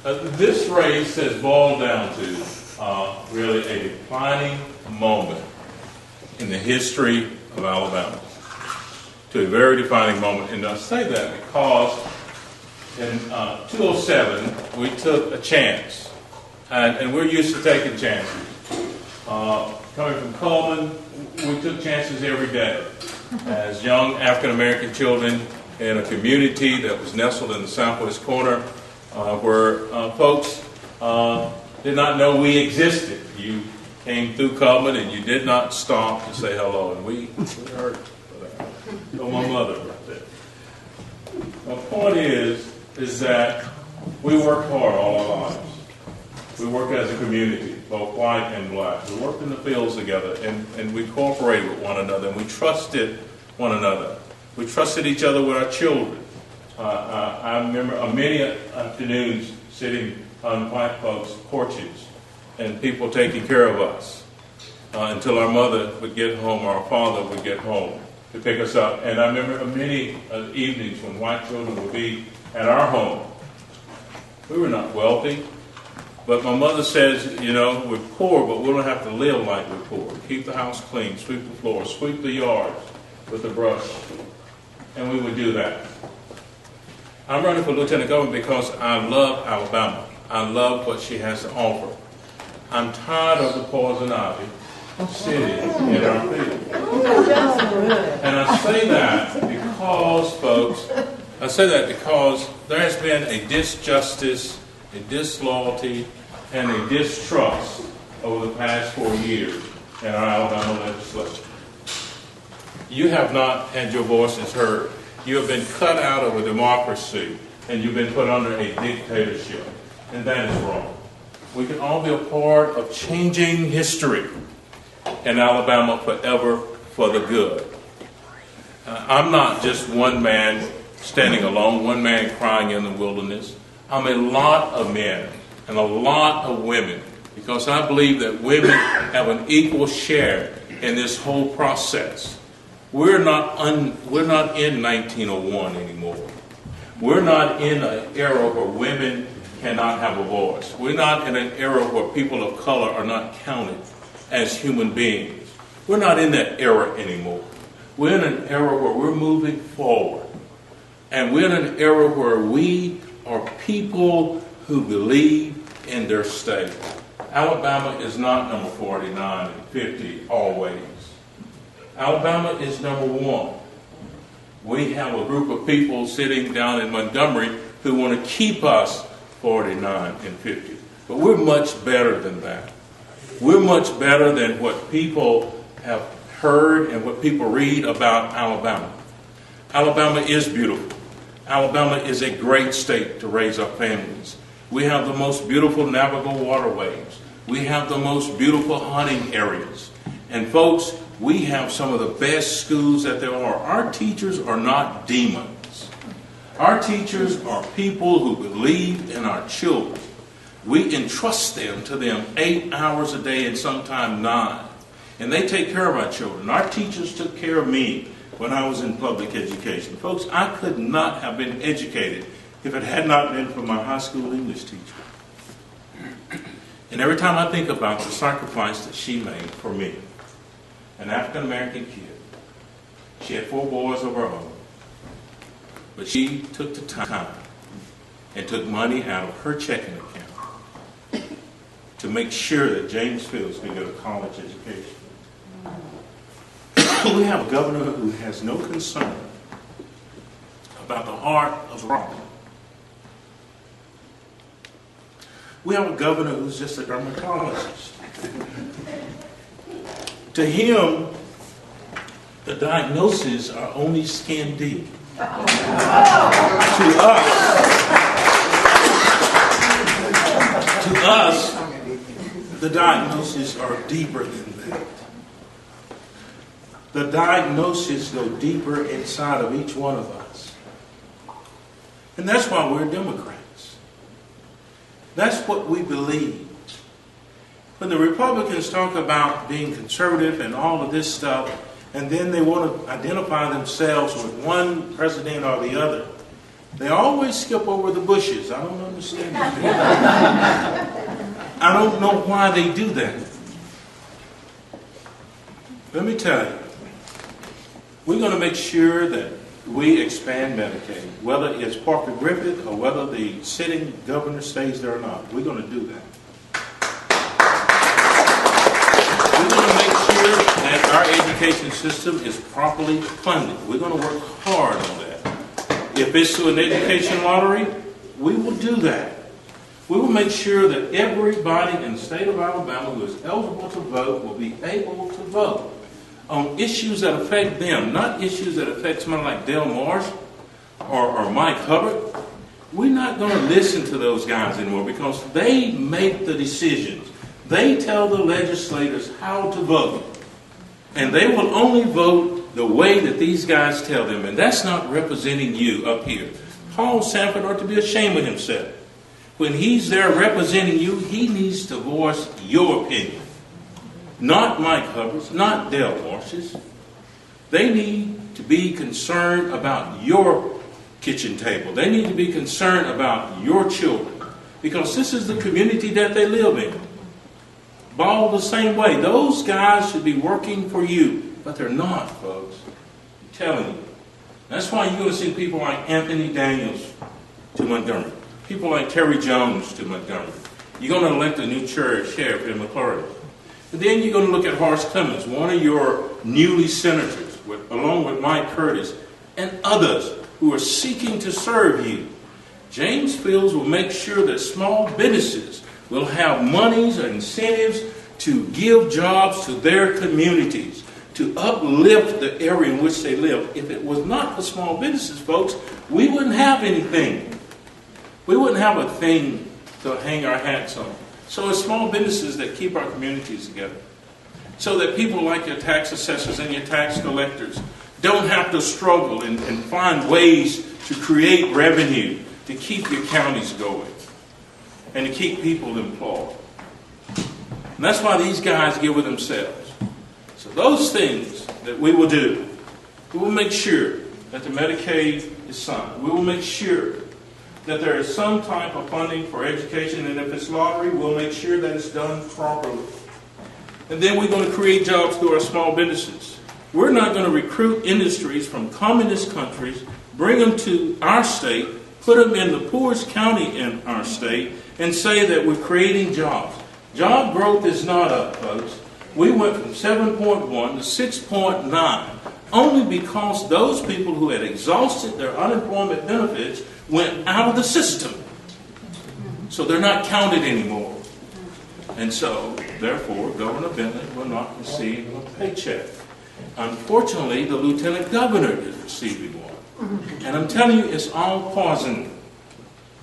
This race has boiled down to really a defining moment in the history of Alabama. To a very defining moment. And I say that because in 2007, we took a chance. And we're used to taking chances. Coming from Coleman, we took chances every day. As young African-American children in a community that was nestled in the southwest corner, where folks did not know we existed. You came through Coleman and you did not stop to say hello. And we heard that. So my mother right there. My point is that we worked hard all our lives. We worked as a community, both white and black. We worked in the fields together, and we cooperated with one another, and we trusted one another. We trusted each other with our children. I remember many afternoons sitting on white folks' porches and people taking care of us until our mother would get home or our father would get home to pick us up. And I remember many evenings when white children would be at our home. We were not wealthy, but my mother says, you know, we're poor, but we don't have to live like we're poor. Keep the house clean, sweep the floor, sweep the yards with a brush. And we would do that. I'm running for lieutenant governor because I love Alabama. I love what she has to offer. I'm tired of the poison ivy sitting in our field. And I say that because, folks, there has been a disjustice, a disloyalty, and a distrust over the past 4 years in our Alabama legislature. You have not had your voices heard. You have been cut out of a democracy, and you've been put under a dictatorship, and that is wrong. We can all be a part of changing history in Alabama forever for the good. I'm not just one man standing alone, one man crying in the wilderness. I'm a lot of men and a lot of women, because I believe that women have an equal share in this whole process. We're not in 1901 anymore. We're not in an era where women cannot have a voice. We're not in an era where people of color are not counted as human beings. We're not in that era anymore. We're in an era where we're moving forward. And we're in an era where we are people who believe in their state. Alabama is not number 49 and 50 always. Alabama is number 1. We have a group of people sitting down in Montgomery who want to keep us 49 and 50. But we're much better than that. We're much better than what people have heard and what people read about Alabama. Alabama is beautiful. Alabama is a great state to raise our families. We have the most beautiful navigable waterways. We have the most beautiful hunting areas. And folks, we have some of the best schools that there are. Our teachers are not demons. Our teachers are people who believe in our children. We entrust them 8 hours a day and sometimes 9. And they take care of our children. Our teachers took care of me when I was in public education. Folks, I could not have been educated if it had not been for my high school English teacher. And every time I think about the sacrifice that she made for me, an African-American kid, she had 4 boys of her own, but she took the time and took money out of her checking account to make sure that James Fields could get a college education. We have a governor who has no concern about the heart of Raleigh. We have a governor who's just a dermatologist. To him, the diagnoses are only skin deep. To us, the diagnoses are deeper than that. The diagnoses go deeper inside of each one of us. And that's why we're Democrats. That's what we believe. When the Republicans talk about being conservative and all of this stuff, and then they want to identify themselves with one president or the other, They always skip over the bushes. I don't understand that. I don't know why they do that. Let me tell you, we're going to make sure that we expand Medicaid, whether it's Parker Griffith or whether the sitting governor stays there or not. We're going to do that. We're going to make sure that our education system is properly funded. We're going to work hard on that. If it's to an education lottery, we will do that. We will make sure that everybody in the state of Alabama who is eligible to vote will be able to vote on issues that affect them, not issues that affect someone like Dale Marsh or Mike Hubbard. We're not going to listen to those guys anymore because they make the decisions. They tell the legislators how to vote. And they will only vote the way that these guys tell them. And that's not representing you up here. Paul Sanford ought to be ashamed of himself. When he's there representing you, he needs to voice your opinion. Not Mike Hubbard's, not Dale Marsh's. They need to be concerned about your kitchen table. They need to be concerned about your children. Because this is the community that they live in. Ball the same way. Those guys should be working for you. But they're not, folks. I'm telling you. That's why you're going to see people like Anthony Daniels to Montgomery. People like Terry Jones to Montgomery. You're going to elect a new sheriff in McClurry. And then you're going to look at Horace Clemens, one of your newly senators, along with Mike Curtis, and others who are seeking to serve you. James Fields will make sure that small businesses will have monies and incentives to give jobs to their communities, to uplift the area in which they live. If it was not for small businesses, folks, we wouldn't have anything. We wouldn't have a thing to hang our hats on. So it's small businesses that keep our communities together. So that people like your tax assessors and your tax collectors don't have to struggle and find ways to create revenue to keep your counties going and to keep people employed. And that's why these guys give of themselves. So those things that we will do, we will make sure that the Medicaid is signed. We will make sure that there is some type of funding for education, and if it's lottery, we'll make sure that it's done properly. And then we're going to create jobs through our small businesses. We're not going to recruit industries from communist countries, bring them to our state, put them in the poorest county in our state, and say that we're creating jobs. Job growth is not up, folks. We went from 7.1 to 6.9 only because those people who had exhausted their unemployment benefits went out of the system. So they're not counted anymore. And so, therefore, Governor Bentley will not receive a paycheck. Unfortunately, the lieutenant governor is receiving one. And I'm telling you, it's all poison.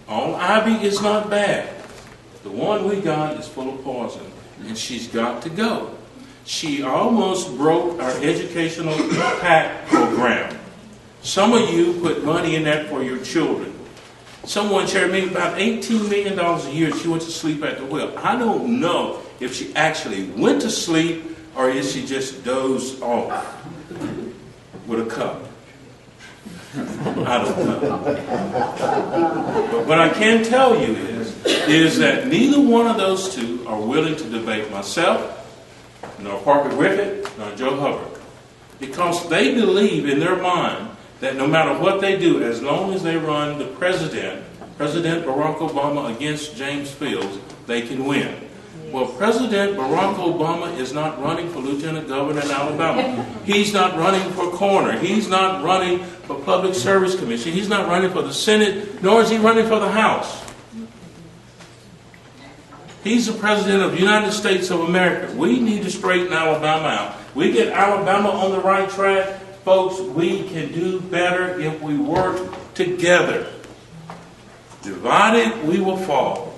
All ivy is not bad. The one we got is full of poison. And she's got to go. She almost broke our educational PAC program. Some of you put money in that for your children. Someone shared me about $18 million a year. She went to sleep at the wheel. I don't know if she actually went to sleep or if she just dozed off with a cup. I don't know. But what I can tell you is that neither one of those two are willing to debate myself, nor Parker Griffith, nor Joe Hubbard. Because they believe in their mind that no matter what they do, as long as they run the President Barack Obama against James Fields, they can win. Well, President Barack Obama is not running for Lieutenant Governor in Alabama. He's not running for coroner. He's not running for Public Service Commission. He's not running for the Senate, nor is he running for the House. He's the President of the United States of America. We need to straighten Alabama out. We get Alabama on the right track. Folks, we can do better if we work together. Divided, we will fall.